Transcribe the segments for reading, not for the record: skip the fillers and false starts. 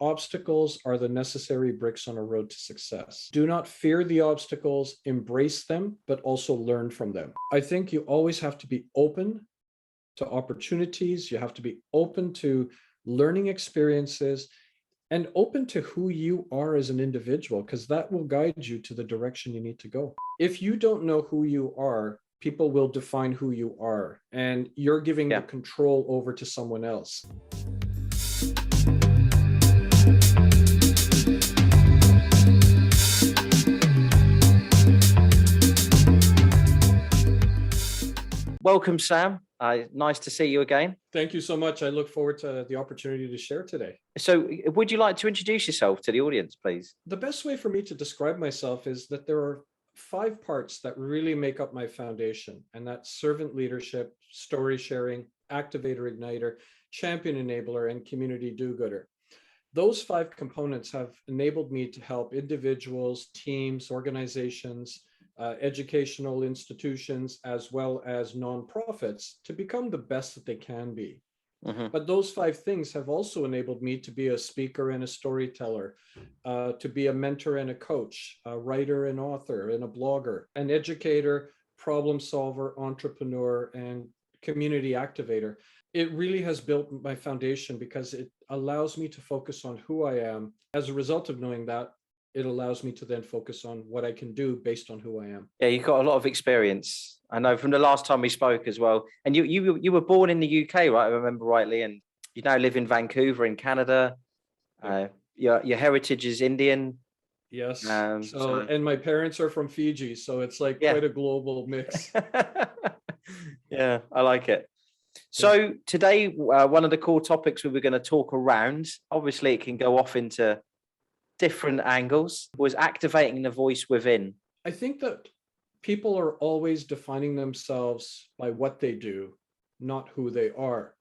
obstacles are the necessary bricks on a road to success. Do not fear the obstacles, embrace them, but also learn from them. I think you always have to be open to opportunities. You have to be open to learning experiences and open to who you are as an individual, because that will guide you to the direction you need to go. If you don't know who you are, people will define who you are, and you're giving the control over to someone else. Welcome, Sam. Nice to see you again. Thank you so much. I look forward to the opportunity to share today. So would you like to introduce yourself to the audience, please? The best way for me to describe myself is that there are 5 parts that really make up my foundation, and that's servant leadership, story sharing, activator igniter, champion enabler, and community do-gooder. Those 5 components have enabled me to help individuals, teams, organizations, educational institutions, as well as nonprofits to become the best that they can be. But those 5 things have also enabled me to be a speaker and a storyteller, to be a mentor and a coach, a writer and author and a blogger, an educator, problem solver, entrepreneur, and community activator. It really has built my foundation because it allows me to focus on who I am. As a result of knowing that, it allows me to then focus on what I can do based on who I am. Yeah, you've got a lot of experience. I know from the last time we spoke as well. And you were born in the UK, right? I remember rightly. And you now live in Vancouver in Canada. Your heritage is Indian. Yes. And my parents are from Fiji, so it's like quite a global mix. Yeah, I like it. So today, one of the core topics we were going to talk around, obviously it can go off into different angles, was activating the voice within. I think that people are always defining themselves by what they do, not who they are.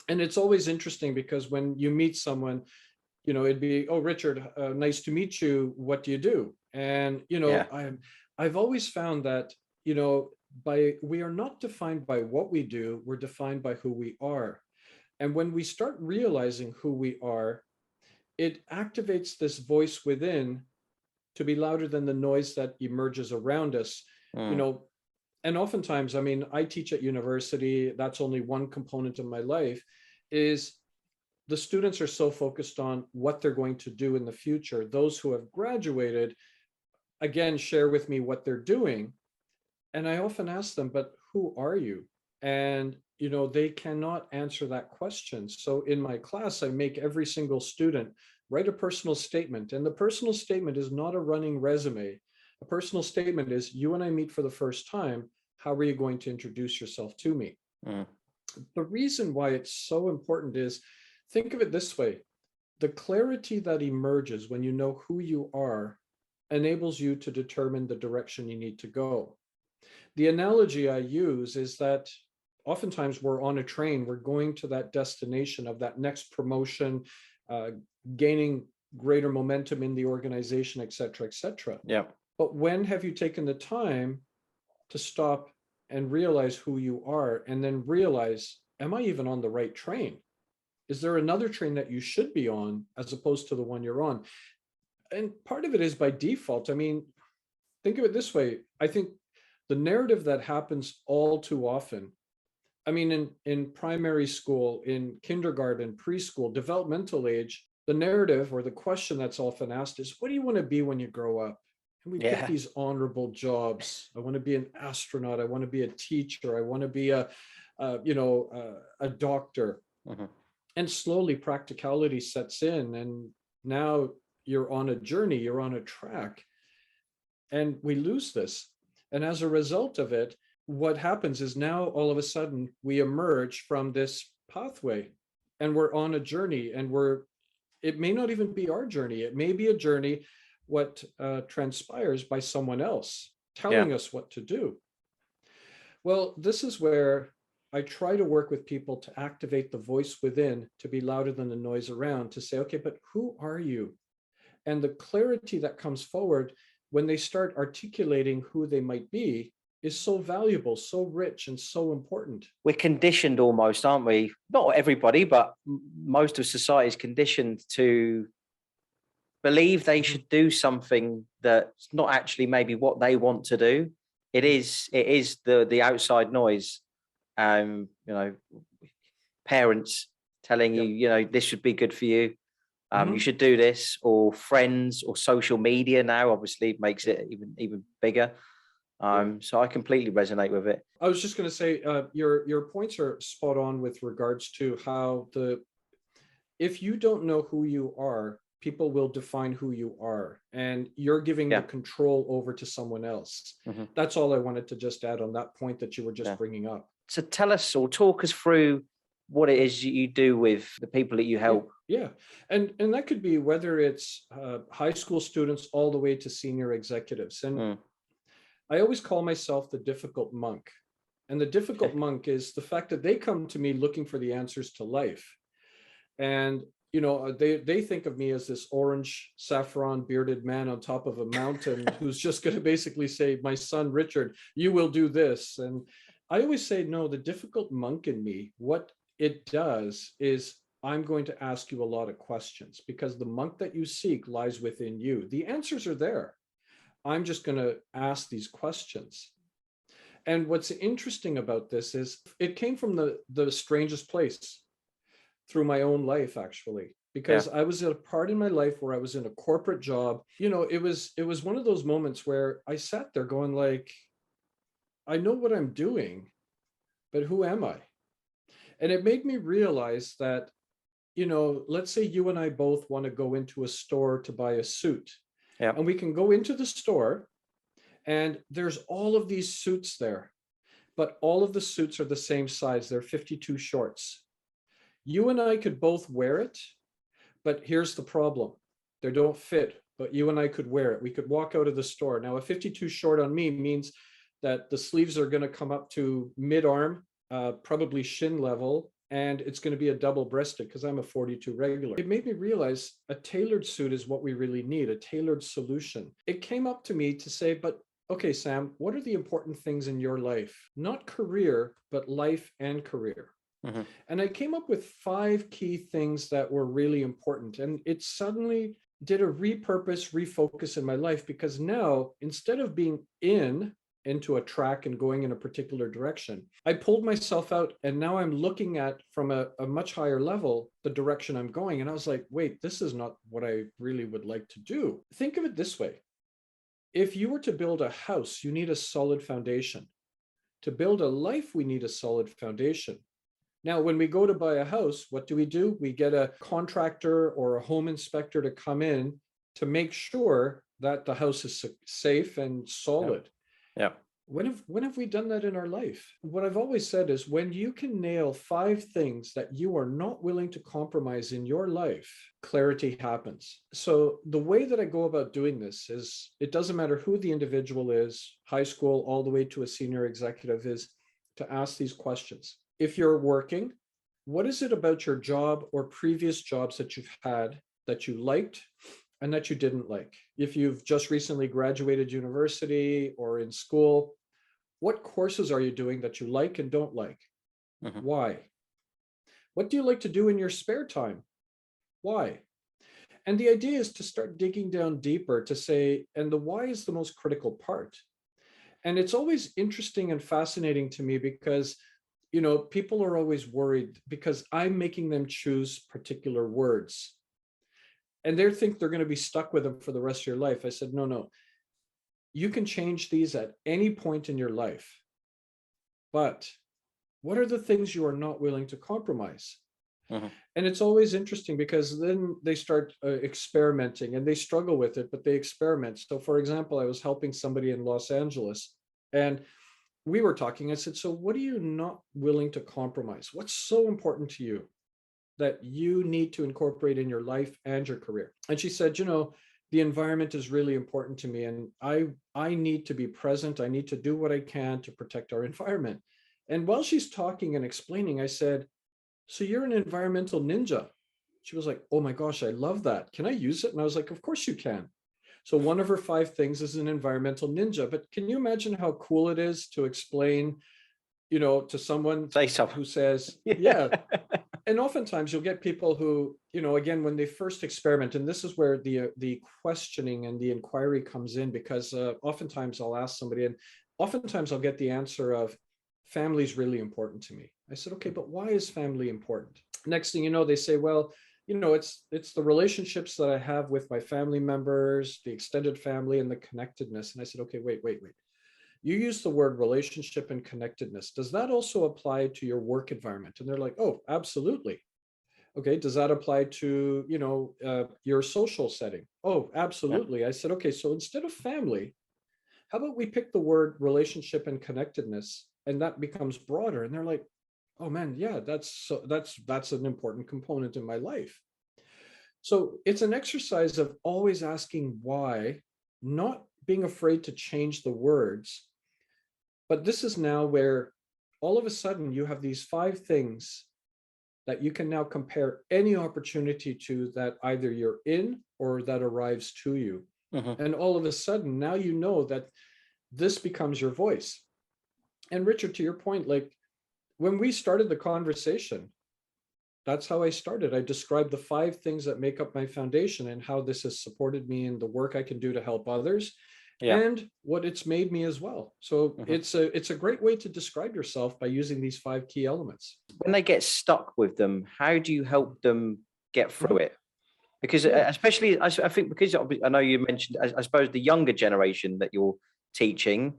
And it's always interesting because when you meet someone, it'd be, oh, Richard, nice to meet you. What do you do? And, I've always found that, we are not defined by what we do, we're defined by who we are. And when we start realizing who we are, it activates this voice within to be louder than the noise that emerges around us. And oftentimes, I teach at university. That's only one component of my life. Is the students are so focused on what they're going to do in the future. Those who have graduated, again, share with me what they're doing. And I often ask them, but who are you? And, they cannot answer that question. So in my class, I make every single student write a personal statement. And the personal statement is not a running resume. A personal statement is, you and I meet for the first time. How are you going to introduce yourself to me? The reason why it's so important is, think of it this way. The clarity that emerges when you know who you are enables you to determine the direction you need to go. The analogy I use is that oftentimes we're on a train, we're going to that destination of that next promotion, gaining greater momentum in the organization, et cetera, et cetera. Yeah. But when have you taken the time to stop and realize who you are, and then realize, am I even on the right train? Is there another train that you should be on as opposed to the one you're on? And part of it is by default. Think of it this way. I think the narrative that happens all too often, in primary school, in kindergarten, preschool, developmental age, the narrative or the question that's often asked is, what do you want to be when you grow up? And we pick these honorable jobs. I want to be an astronaut. I want to be a teacher. I want to be a doctor. And slowly practicality sets in. And now you're on a journey, you're on a track. And we lose this. And as a result of it, what happens is now all of a sudden we emerge from this pathway and we're on a journey, and it may not even be our journey. It may be a journey what transpires by someone else telling us what to do. Well, this is where I try to work with people to activate the voice within to be louder than the noise around, to say, okay, but who are you? And the clarity that comes forward when they start articulating who they might be is so valuable, so rich, and so important. We're conditioned almost, aren't we? Not everybody, but most of society is conditioned to believe they should do something that's not actually maybe what they want to do. It is the outside noise. You know, parents telling you, Yep. you know, this should be good for you. You Mhm. should do this, or friends, or social media now obviously makes it even bigger. Yeah. So I completely resonate with it. I was just going to say, your points are spot on with regards to how if you don't know who you are, people will define who you are, and you're giving the Yeah. control over to someone else. Mhm. That's all I wanted to just add on that point that you were Yeah. just bringing up. So tell us or talk us through what it is you do with the people that you help. Yeah, and that could be whether it's high school students all the way to senior executives. And Mm. I always call myself the difficult monk. And the difficult monk is the fact that they come to me looking for the answers to life. And they think of me as this orange saffron bearded man on top of a mountain who's just going to basically say, my son Richard, you will do this. And I always say, no, the difficult monk in me, what it does is I'm going to ask you a lot of questions, because the monk that you seek lies within you. The answers are there. I'm just going to ask these questions. And what's interesting about this is it came from the strangest place, through my own life, actually, Yeah. because I was at a part in my life where I was in a corporate job. It was one of those moments where I sat there going like, I know what I'm doing, but who am I? And it made me realize that, let's say you and I both want to go into a store to buy a suit, Yeah. and we can go into the store and there's all of these suits there, but all of the suits are the same size. They're 52 shorts. You and I could both wear it, but here's the problem. They don't fit, but you and I could wear it. We could walk out of the store. Now, a 52 short on me means that the sleeves are going to come up to mid-arm, probably shin level, and it's going to be a double-breasted because I'm a 42 regular. It made me realize a tailored suit is what we really need, a tailored solution. It came up to me to say, but okay, Sam, what are the important things in your life? Not career, but life and career. Mhm. And I came up with 5 key things that were really important. And it suddenly did a refocus in my life, because now, instead of being into a track and going in a particular direction, I pulled myself out, and now I'm looking at, from a much higher level, the direction I'm going. And I was like, wait, this is not what I really would like to do. Think of it this way. If you were to build a house, you need a solid foundation. To build a life, we need a solid foundation. Now, when we go to buy a house, what do? We get a contractor or a home inspector to come in to make sure that the house is safe and solid. Yeah. When have we done that in our life? What I've always said is, when you can nail 5 things that you are not willing to compromise in your life, clarity happens. So the way that I go about doing this is, it doesn't matter who the individual is, high school all the way to a senior executive, is to ask these questions. If you're working, what is it about your job or previous jobs that you've had that you liked and that you didn't like? If you've just recently graduated university or in school, what courses are you doing that you like and don't like? Mhm. Why? What do you like to do in your spare time? Why? And the idea is to start digging down deeper to say, and the why is the most critical part. And it's always interesting and fascinating to me, because people are always worried because I'm making them choose particular words, and they think they're going to be stuck with them for the rest of your life. I said, no, you can change these at any point in your life. But what are the things you are not willing to compromise? Mhm. And it's always interesting, because then they start experimenting, and they struggle with it, but they experiment. So, for example, I was helping somebody in Los Angeles, and we were talking. I said, so what are you not willing to compromise? What's so important to you that you need to incorporate in your life and your career? And she said, the environment is really important to me, and I need to be present. I need to do what I can to protect our environment. And while she's talking and explaining, I said, so you're an environmental ninja? She was like, oh my gosh, I love that. Can I use it? And I was like, of course you can. So one of her 5 things is an environmental ninja. But can you imagine how cool it is to explain, to someone Say something. who says, yeah. And oftentimes you'll get people who, again, when they first experiment, and this is where the questioning and the inquiry comes in, because oftentimes I'll ask somebody, and oftentimes I'll get the answer of, family is really important to me. I said, okay, but why is family important? Next thing you know, they say, well, it's the relationships that I have with my family members, the extended family, and the connectedness. And I said, okay, wait. You use the word relationship and connectedness. Does that also apply to your work environment? And they're like, oh, absolutely. Okay, does that apply to, your social setting? Oh, absolutely. I said, okay, so instead of family, how about we pick the word relationship and connectedness, and that becomes broader? And they're like, oh man, yeah, that's an important component in my life. So it's an exercise of always asking why, not being afraid to change the words. But this is now where all of a sudden you have these 5 things that you can now compare any opportunity to, that either you're in or that arrives to you. And all of a sudden now you know that this becomes your voice. And Richard, to your point, like when we started the conversation, that's how I started. I described the 5 things that make up my foundation and how this has supported me in the work I can do to help others, and what it's made me as well. So it's a great way to describe yourself by using these 5 key elements. When they get stuck with them, how do you help them get through it? Because especially, I think, because I know you mentioned, I suppose the younger generation that you're teaching,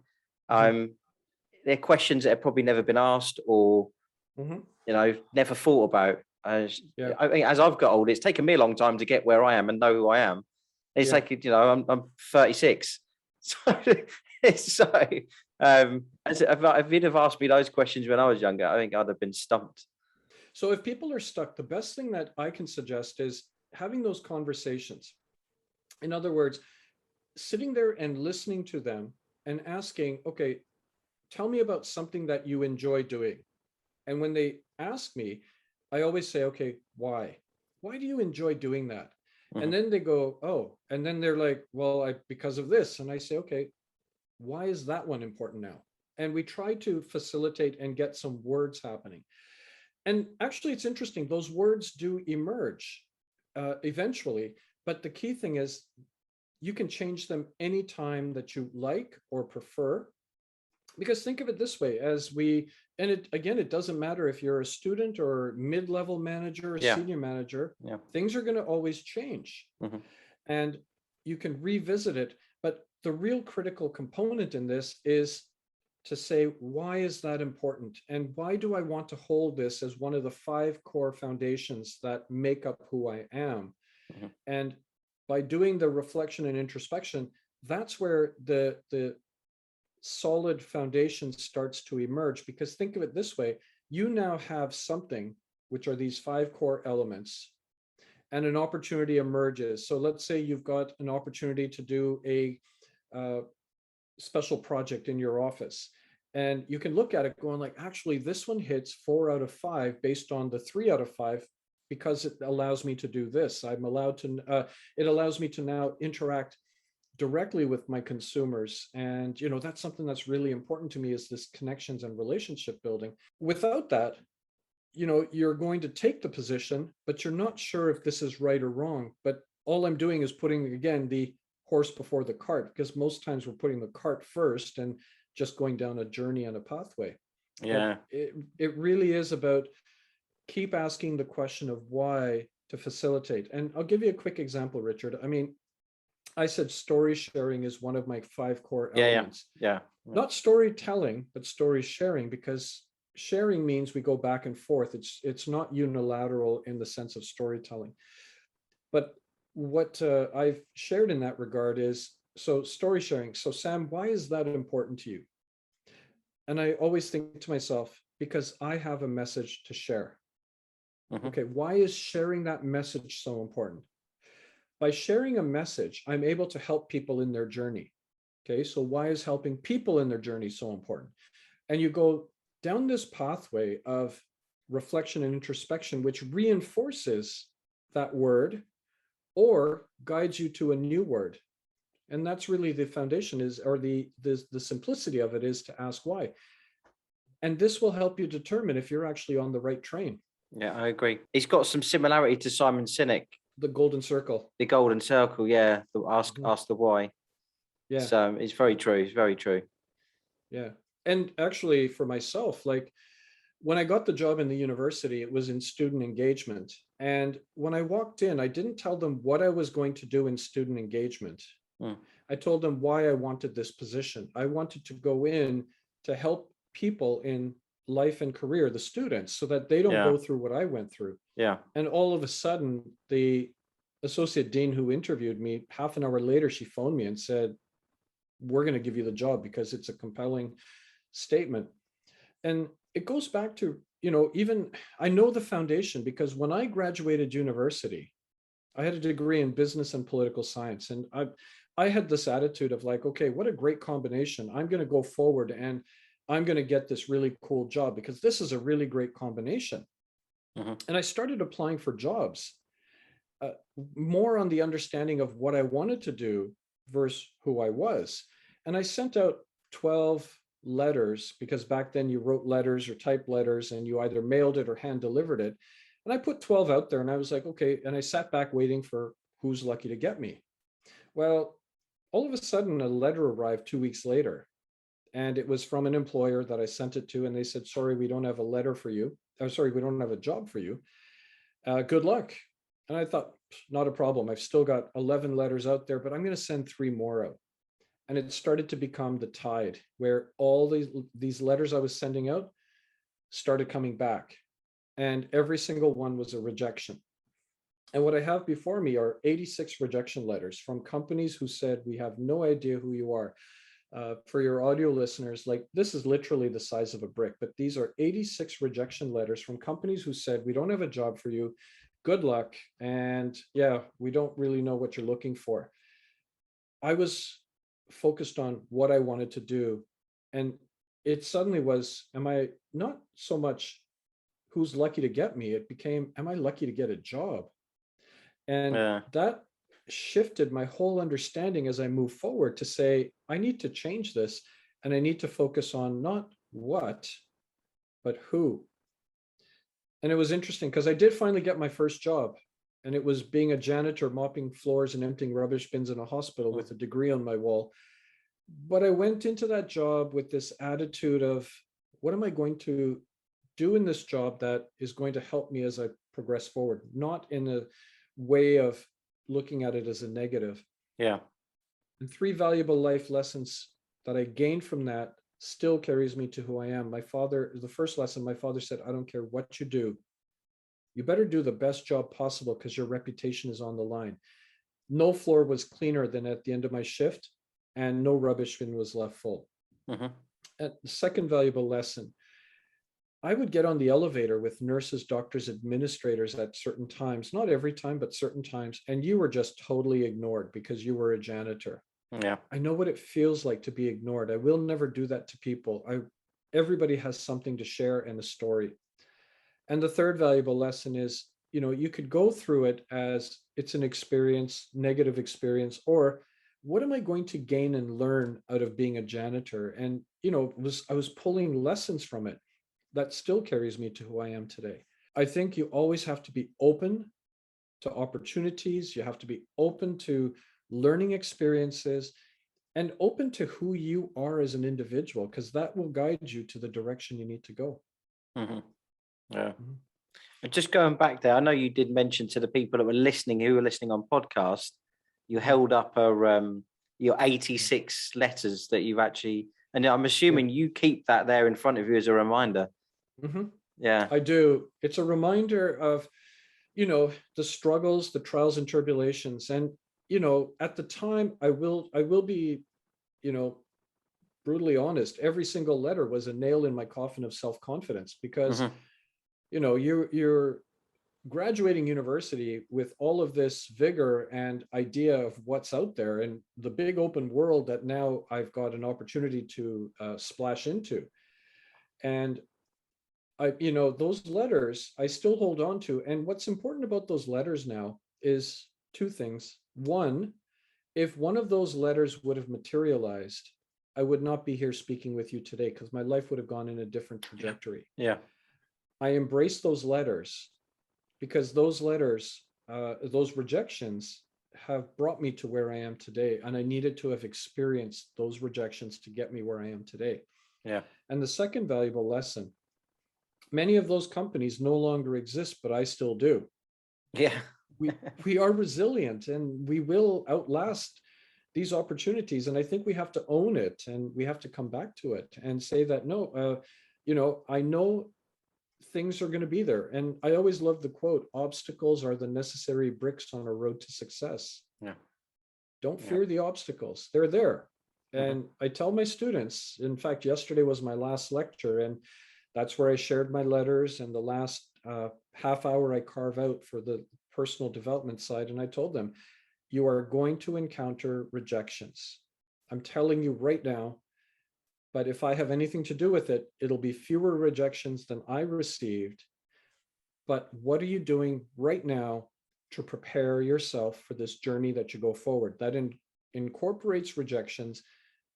they're questions that have probably never been asked, or never thought about. I think as I've got older, it's taken me a long time to get where I am and know who I am. It's like, I'm 36. So if you'd have asked me those questions when I was younger, I think I'd have been stumped. So if people are stuck, the best thing that I can suggest is having those conversations. In other words, sitting there and listening to them and asking, okay, tell me about something that you enjoy doing. And when they ask me, I always say, okay, why? Why do you enjoy doing that? And then they go, oh, and then they're like, well, because of this. And I say, okay, why is that one important now? And we try to facilitate and get some words happening. And actually, it's interesting. Those words do emerge eventually. But the key thing is you can change them anytime that you like or prefer. Because think of it this way, it doesn't matter if you're a student or mid-level manager or senior manager, things are going to always change. And you can revisit it. But the real critical component in this is to say, why is that important? And why do I want to hold this as one of the 5 core foundations that make up who I am? And by doing the reflection and introspection, that's where the solid foundation starts to emerge. Because think of it this way, you now have something, which are these 5 core elements, and an opportunity emerges. So let's say you've got an opportunity to do a special project in your office, and you can look at it going like, actually, this one hits 4 out of 5 based on the 3 out of 5, because it allows me to do this. It allows me to now interact directly with my consumers. And, that's something that's really important to me, is this connections and relationship building. Without that, you're going to take the position, but you're not sure if this is right or wrong. But all I'm doing is putting, again, the horse before the cart, because most times we're putting the cart first and just going down a journey and a pathway. But it really is about keep asking the question of why to facilitate. And I'll give you a quick example, Richard. I mean, I said story sharing is one of my 5 core elements. Not storytelling, but story sharing, because sharing means we go back and forth. It's not unilateral in the sense of storytelling. But what I've shared in that regard is, so story sharing. So Sam, why is that important to you? And I always think to myself, because I have a message to share. Okay, why is sharing that message so important? By sharing a message, I'm able to help people in their journey. Okay, so why is helping people in their journey so important? And you go down this pathway of reflection and introspection, which reinforces that word or guides you to a new word. And that's really the foundation is, or the simplicity of it is to ask why. And this will help you determine if you're actually on the right train. Yeah, I agree. It's got some similarity to Simon Sinek, The golden circle. the golden circle. Yeah, the ask the why. Yeah. So it's very true. It's very true. Yeah. And actually for myself, like when I got the job in the university, it was in student engagement. And when I walked in, I didn't tell them what I was going to do in student engagement. Mm. I told them why I wanted this position. I wanted to go in to help people in life and career, the students, so that they don't Yeah. go through what I went through. Yeah. And all of a sudden, the associate dean who interviewed me, half an hour later, she phoned me and said, we're going to give you the job because it's a compelling statement. And it goes back to, even I know the foundation because when I graduated university, I had a degree in business and political science. And I had this attitude of like, okay, what a great combination. I'm going to go forward and I'm going to get this really cool job because this is a really great combination. Mm-hmm. And I started applying for jobs more on the understanding of what I wanted to do versus who I was. And I sent out 12 letters because back then you wrote letters or typed letters and you either mailed it or hand delivered it. And I put 12 out there and I was like, okay. And I sat back waiting for who's lucky to get me. Well, all of a sudden a letter arrived 2 weeks later. And it was from an employer that I sent it to. And they said, sorry, we don't have a letter for you. Oh, sorry, we don't have a job for you. Good luck. And I thought, not a problem. I've still got 11 letters out there, but I'm going to send 3 more out. And it started to become the tide where all these letters I was sending out started coming back. And every single one was a rejection. And what I have before me are 86 rejection letters from companies who said, we have no idea who you are. For your audio listeners, like this is literally the size of a brick, but these are 86 rejection letters from companies who said, we don't have a job for you. Good luck. And yeah, we don't really know what you're looking for. I was focused on what I wanted to do. And it suddenly was, am I not so much who's lucky to get me? It became, am I lucky to get a job? And Yeah. that shifted my whole understanding as I move forward to say, I need to change this and I need to focus on not what, but who. And it was interesting because I did finally get my first job. And it was being a janitor, mopping floors and emptying rubbish bins in a hospital with a degree on my wall. But I went into that job with this attitude of, what am I going to do in this job that is going to help me as I progress forward? Not in a way of looking at it as a negative. Yeah. And 3 valuable life lessons that I gained from that still carries me to who I am. My father, the first lesson, my father said, I don't care what you do, you better do the best job possible because your reputation is on the line. No floor was cleaner than at the end of my shift, and no rubbish bin was left full. Mm-hmm. And the second valuable lesson, I would get on the elevator with nurses, doctors, administrators at certain times, not every time, but certain times, and you were just totally ignored because you were a janitor. Yeah. I know what it feels like to be ignored. I will never do that to people. Everybody has something to share and a story. And the third valuable lesson is, you could go through it as it's an experience, negative experience, or what am I going to gain and learn out of being a janitor? And, I was pulling lessons from it that still carries me to who I am today. I think you always have to be open to opportunities. You have to be open to learning experiences and open to who you are as an individual, because that will guide you to the direction you need to go. Mm-hmm. Yeah. Mhm. And just going back there, I know you did mention to the people that were listening, who were listening on podcast, you held up your 86 letters that you've actually, and I'm assuming you keep that there in front of you as a reminder. Mhm. Yeah. I do. It's a reminder of, the struggles, the trials and tribulations. And, at the time, I will be, brutally honest, every single letter was a nail in my coffin of self-confidence because, Mm-hmm. you're graduating university with all of this vigor and idea of what's out there and the big open world that now I've got an opportunity to splash into. And those letters I still hold on to. And what's important about those letters now is 2 things. One, If one of those letters would have materialized, I would not be here speaking with you today because my life would have gone in a different trajectory. Yeah. I embraced those letters because those letters, those rejections have brought me to where I am today. And I needed to have experienced those rejections to get me where I am today. Yeah. And the second valuable lesson, many of those companies no longer exist, but I still do. Yeah. We are resilient and we will outlast these opportunities. And I think we have to own it and we have to come back to it and say that, no, I know things are going to be there. And I always love the quote, obstacles are the necessary bricks on a road to success. Yeah. Don't Yeah. fear the obstacles. They're there. Mhm. And I tell my students, in fact, yesterday was my last lecture, and that's where I shared my letters. And the last half hour I carve out for the personal development side. And I told them, you are going to encounter rejections. I'm telling you right now, but if I have anything to do with it, it'll be fewer rejections than I received. But what are you doing right now to prepare yourself for this journey that you go forward? That incorporates rejections,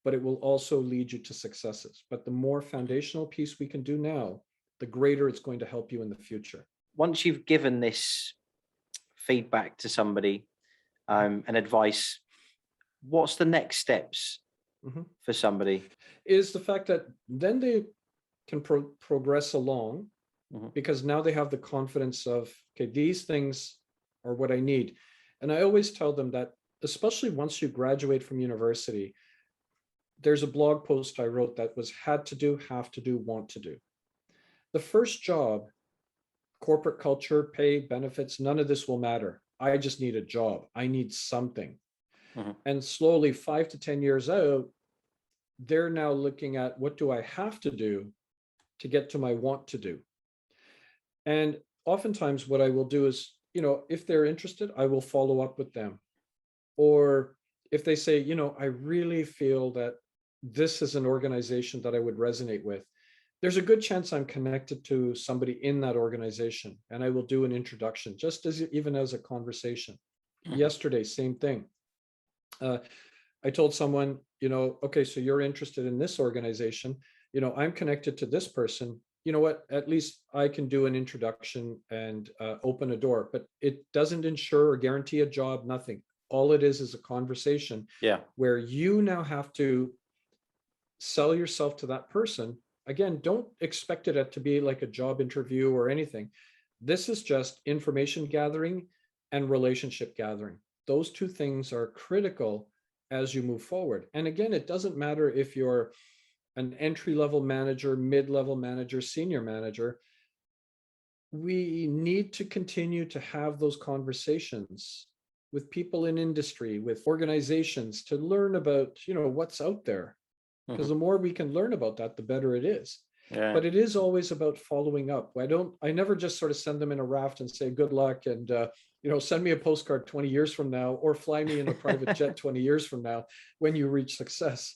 but it will also lead you to successes. But the more foundational piece we can do now, the greater it's going to help you in the future. Once you've given this feedback to somebody and advice, what's the next steps for somebody? Is the fact that then they can progress along because now they have the confidence of, okay, these things are what I need. And I always tell them that, especially once you graduate from university, there's a blog post I wrote that was had to do, have to do, want to do. The first job, corporate culture, pay, benefits, none of this will matter. I just need a job. I need something. And slowly, 5 to 10 years out, they're now looking at what do I have to do to get to my want to do. And oftentimes what I will do is, if they're interested, I will follow up with them. Or if they say, I really feel that this is an organization that I would resonate with, there's a good chance I'm connected to somebody in that organization, and I will do an introduction, just as even as a conversation. Yesterday, same thing. I told someone, okay, so you're interested in this organization, I'm connected to this person. You know what, at least I can do an introduction and open a door, but it doesn't ensure or guarantee a job, nothing. All it is a conversation where you now have to sell yourself to that person. Again, don't expect it to be like a job interview or anything. This is just information gathering and relationship gathering. Those two things are critical as you move forward. And again, it doesn't matter if you're an entry-level manager, mid-level manager, senior manager. We need to continue to have those conversations with people in industry, with organizations, to learn about, what's out there. Because the more we can learn about that, the better it is. But it is always about following up. I never just sort of send them in a raft and say, good luck. And, send me a postcard 20 years from now, or fly me in a private jet 20 years from now when you reach success.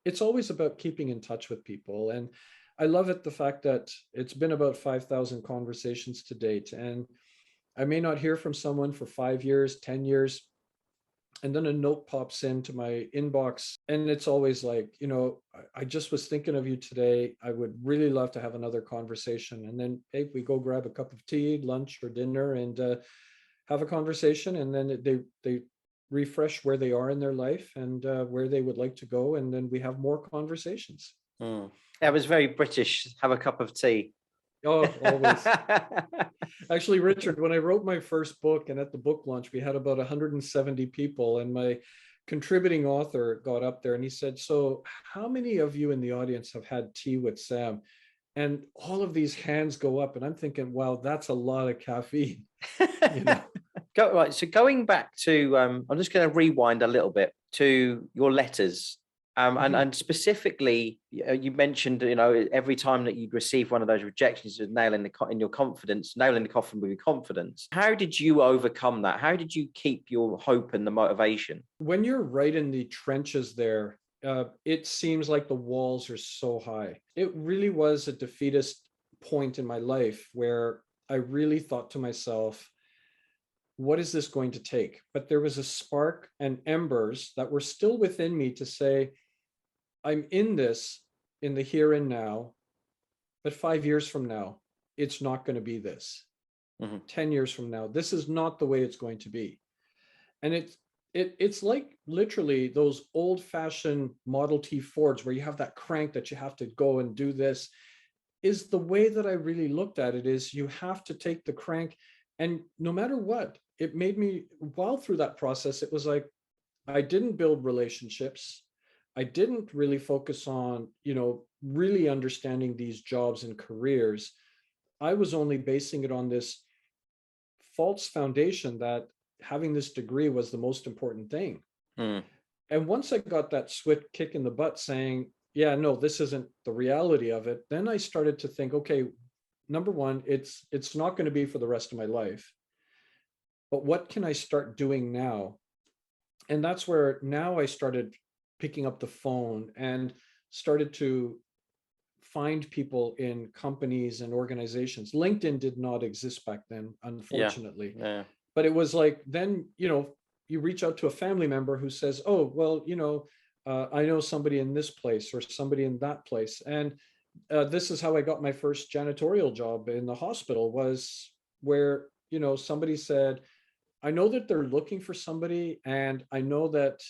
It's always about keeping in touch with people. And I love it, the fact that it's been about 5,000 conversations to date. And I may not hear from someone for 5 years, 10 years. And then a note pops into my inbox, and it's always like, I just was thinking of you today. I would really love to have another conversation. And then, hey, we go grab a cup of tea, lunch, or dinner, and have a conversation. And then they refresh where they are in their life and where they would like to go. And then we have more conversations. That was very British. Have a cup of tea. Oh, always. Actually, Richard, when I wrote my first book and at the book launch, we had about 170 people, and my contributing author got up there and he said, so how many of you in the audience have had tea with Sam? And all of these hands go up, and I'm thinking, wow, that's a lot of caffeine. Right. So going back to, I'm just going to rewind a little bit to your letters. And specifically, you mentioned, every time that you'd receive one of those rejections, you'd nail in the coffin with your confidence. How did you overcome that? How did you keep your hope and the motivation? When you're right in the trenches there, it seems like the walls are so high. It really was a defeatist point in my life where I really thought to myself, what is this going to take? But there was a spark and embers that were still within me to say, I'm in this in the here and now, but 5 years from now, it's not going to be this. 10 years from now, this is not the way it's going to be. And it's like literally those old fashioned Model T Fords where you have that crank that you have to go and do this. Is the way that I really looked at it is you have to take the crank, and no matter what, it made me, while through that process, it was like, I didn't build relationships. I didn't really focus on, really understanding these jobs and careers. I was only basing it on this false foundation that having this degree was the most important thing. And once I got that swift kick in the butt saying, yeah, no, this isn't the reality of it, then I started to think, okay, number one, it's not going to be for the rest of my life. But what can I start doing now? And that's where now I started picking up the phone and started to find people in companies and organizations. LinkedIn did not exist back then, unfortunately. Yeah. But it was like, then, you reach out to a family member who says, oh, well, I know somebody in this place or somebody in that place. And this is how I got my first janitorial job in the hospital, was where, somebody said, I know that they're looking for somebody, and I know that,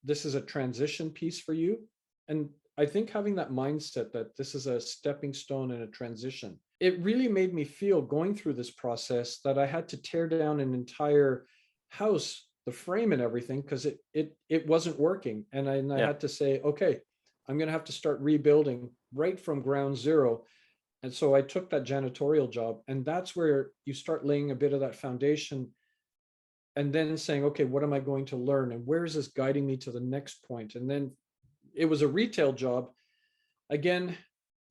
this is a transition piece for you. And I think having that mindset that this is a stepping stone and a transition, it really made me feel, going through this process, that I had to tear down an entire house, the frame and everything, because it wasn't working. And I had to say, okay, I'm going to have to start rebuilding right from ground zero. And so I took that janitorial job, and that's where you start laying a bit of that foundation, and then saying, okay, what am I going to learn? And where is this guiding me to the next point? And then it was a retail job. Again,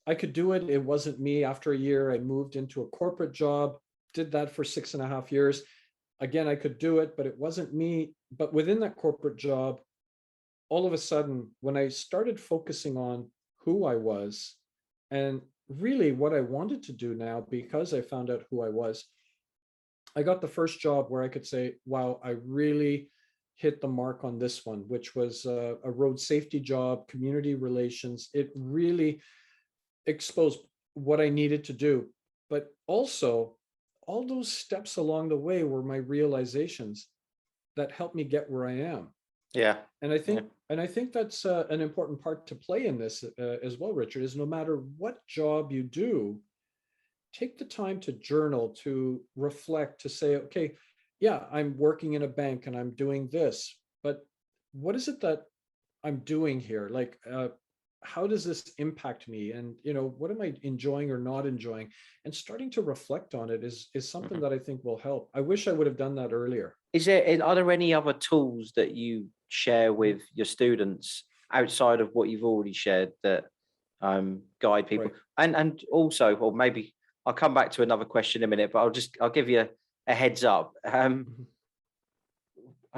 I could do it. It wasn't me. After a year, I moved into a corporate job, did that for 6.5 years. Again, I could do it, but it wasn't me. But within that corporate job, all of a sudden, when I started focusing on who I was and really what I wanted to do now, because I found out who I was, I got the first job where I could say, wow, I really hit the mark on this one, which was a road safety job, community relations. It really exposed what I needed to do. But also, all those steps along the way were my realizations that helped me get where I am. Yeah. And I think that's an important part to play in this as well, Richard, is no matter what job you do, take the time to journal, to reflect, to say, okay, yeah, I'm working in a bank and I'm doing this, but what is it that I'm doing here? Like, how does this impact me? And, what am I enjoying or not enjoying? And starting to reflect on it is something that I think will help. I wish I would have done that earlier. Are there any other tools that you share with your students outside of what you've already shared that guide people? Right. And also, or maybe I'll come back to another question in a minute, but I'll give you a heads up. I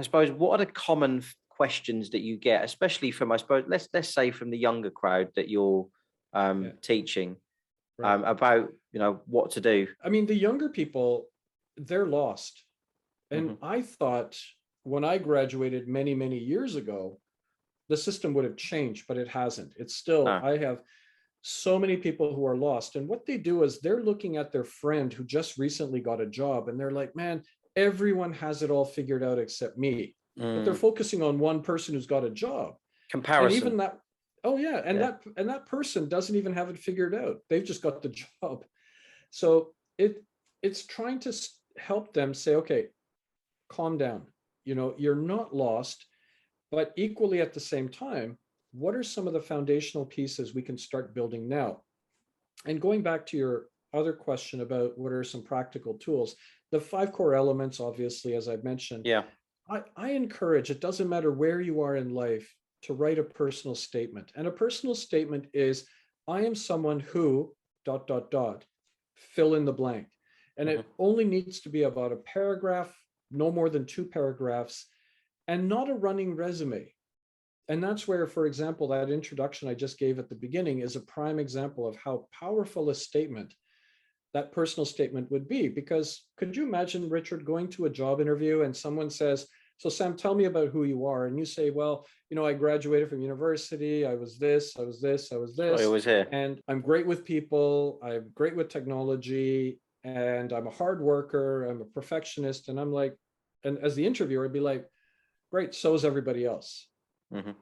suppose, what are the common questions that you get, especially from, I suppose, let's say from the younger crowd that you're teaching, right, about, what to do? I mean, the younger people, they're lost. And I thought when I graduated many, many years ago, the system would have changed, but it hasn't. It's still, I have so many people who are lost. And what they do is they're looking at their friend who just recently got a job, and they're like, man, everyone has it all figured out except me. But they're focusing on one person who's got a job. Comparison. And even that, that person doesn't even have it figured out. They've just got the job. So it's trying to help them say, okay, calm down. You're not lost, but equally at the same time, what are some of the foundational pieces we can start building now? And going back to your other question about what are some practical tools, the 5 core elements, obviously, as I've mentioned, I encourage, it doesn't matter where you are in life, to write a personal statement. And a personal statement is, I am someone who ... fill in the blank. And it only needs to be about a paragraph, no more than 2 paragraphs, and not a running resume. And that's where, for example, that introduction I just gave at the beginning is a prime example of how powerful a statement that personal statement would be. Because could you imagine, Richard, going to a job interview and someone says, so Sam, tell me about who you are. And you say, well, I graduated from university. I was this, I was this, I was I this. was here. And I'm great with people. I'm great with technology. And I'm a hard worker. I'm a perfectionist. And I'm like, and as the interviewer, I'd be like, great, so is everybody else. Mm-hmm.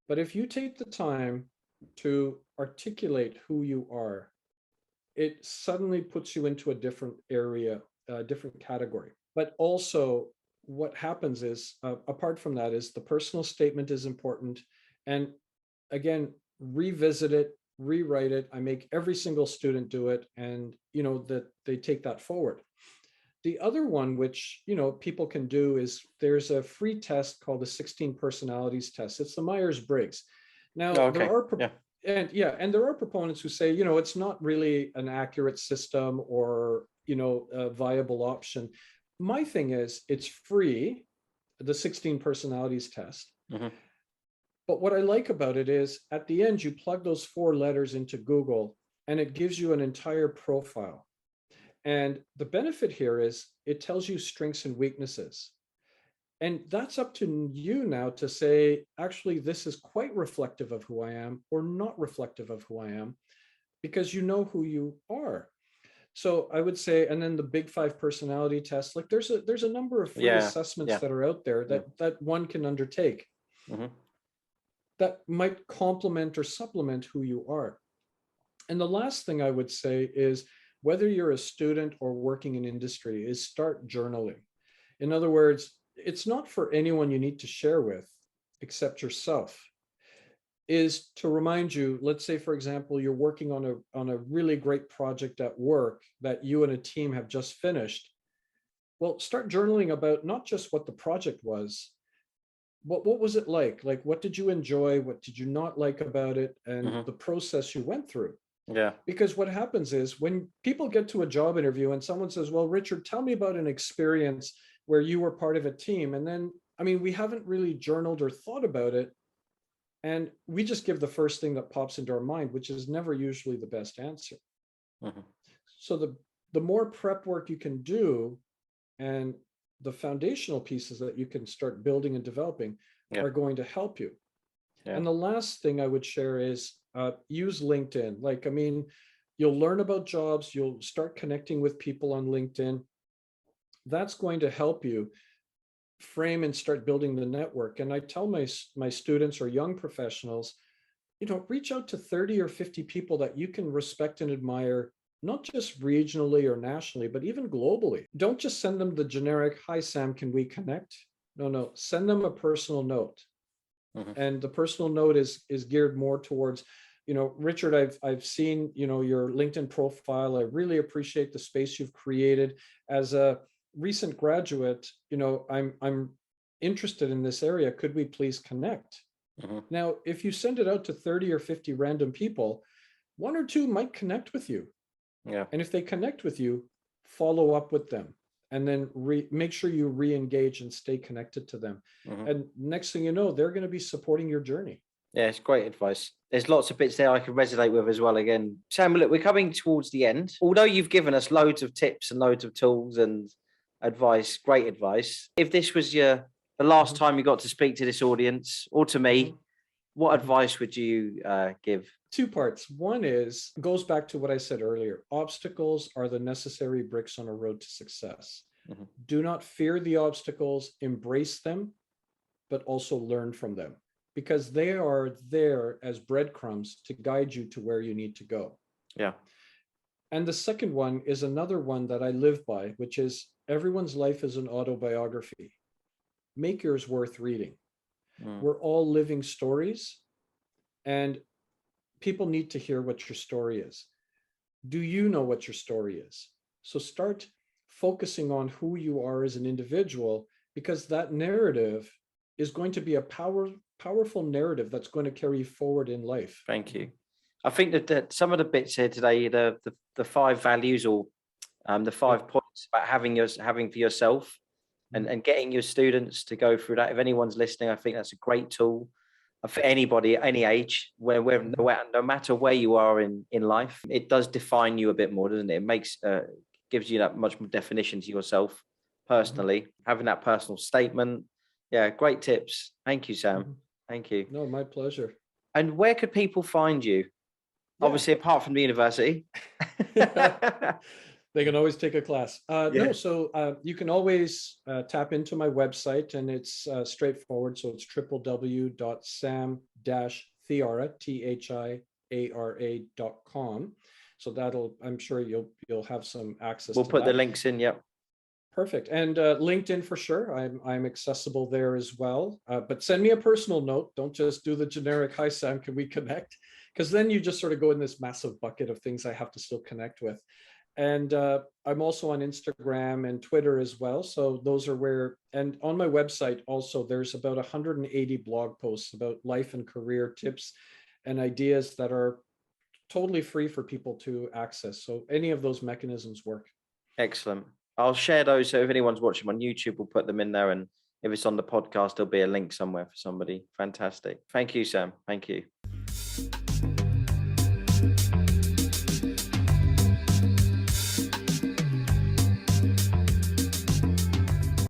But if you take the time to articulate who you are, it suddenly puts you into a different area, a different category. But also, what happens is, apart from that, is the personal statement is important. And again, revisit it, rewrite it. I make every single student do it, and that they take that forward. The other one, which people can do, is there's a free test called the 16 personalities test. It's the Myers-Briggs. Now, Okay. there are Yeah. and there are proponents who say, it's not really an accurate system or a viable option. My thing is, it's free, the 16 personalities test. Mm-hmm. But what I like about it is, at the end, you plug those 4 letters into Google and it gives you an entire profile. And the benefit here is it tells you strengths and weaknesses. And that's up to you now to say, actually, this is quite reflective of who I am or not reflective of who I am, because you know who you are. So I would say, and then the big 5 personality tests, like there's a number of free assessments that are out there that one can undertake, that might complement or supplement who you are. And the last thing I would say is, whether you're a student or working in industry, is start journaling. In other words, it's not for anyone you need to share with except yourself. Is to remind you, let's say, for example, you're working on a really great project at work that you and a team have just finished. Well, start journaling about not just what the project was, what was it like? Like, what did you enjoy? What did you not like about it? And the process you went through. Yeah. Because what happens is, when people get to a job interview and someone says, well, Richard, tell me about an experience where you were part of a team. And then, we haven't really journaled or thought about it. And we just give the first thing that pops into our mind, which is never usually the best answer. So the more prep work you can do, and the foundational pieces that you can start building and developing are going to help you. And the last thing I would share is, use LinkedIn. Like, you'll learn about jobs, you'll start connecting with people on LinkedIn. That's going to help you frame and start building the network. And I tell my students or young professionals, reach out to 30 or 50 people that you can respect and admire, not just regionally or nationally, but even globally. Don't just send them the generic, hi, Sam, can we connect? No, send them a personal note. And the personal note is geared more towards, Richard, I've seen, your LinkedIn profile. I really appreciate the space you've created. As a recent graduate, I'm interested in this area. Could we please connect? Now, if you send it out to 30 or 50 random people, 1 or 2 might connect with you. And if they connect with you, follow up with them, and then make sure you re-engage and stay connected to them. And next thing you know, they're going to be supporting your journey. Yeah, it's great advice. There's lots of bits there I can resonate with as well. Again, Sam, look, we're coming towards the end. Although you've given us loads of tips and loads of tools and advice, great advice. If this was the last time you got to speak to this audience or to me, what advice would you give? 2 parts. One goes back to what I said earlier. Obstacles are the necessary bricks on a road to success. Do not fear the obstacles, embrace them, but also learn from them, because they are there as breadcrumbs to guide you to where you need to go. Yeah. And the second one is another one that I live by, which is, everyone's life is an autobiography. Make yours worth reading. We're all living stories, and people need to hear what your story is. Do you know what your story is? So start focusing on who you are as an individual, because that narrative is going to be a powerful narrative that's going to carry you forward in life. Thank you. I think that some of the bits here today, the 5 values, or the 5 points about having for yourself, and getting your students to go through that. If anyone's listening, I think that's a great tool. for anybody, any age, no matter where you are in life, it does define you a bit more, doesn't it? It makes gives you that much more definition to yourself personally, having that personal statement. Yeah, great tips. Thank you, Sam. Thank you. No, my pleasure. And where could people find you? Yeah. Obviously, apart from the university. They can always take a class. Yeah. No, so you can always tap into my website, and it's straightforward. So it's www.sam-thiara, thiara.com. So I'm sure you'll have some access. We'll put the links in. Yep. Perfect. And LinkedIn for sure. I'm accessible there as well. But send me a personal note. Don't just do the generic, "Hi Sam, can we connect?" Because then you just sort of go in this massive bucket of things I have to still connect with. And I'm also on Instagram and Twitter as well. So those are where, and on my website also, there's about 180 blog posts about life and career tips and ideas that are totally free for people to access. So any of those mechanisms work. Excellent. I'll share those. So if anyone's watching on YouTube, we'll put them in there. And if it's on the podcast, there'll be a link somewhere for somebody. Fantastic. Thank you, Sam. Thank you.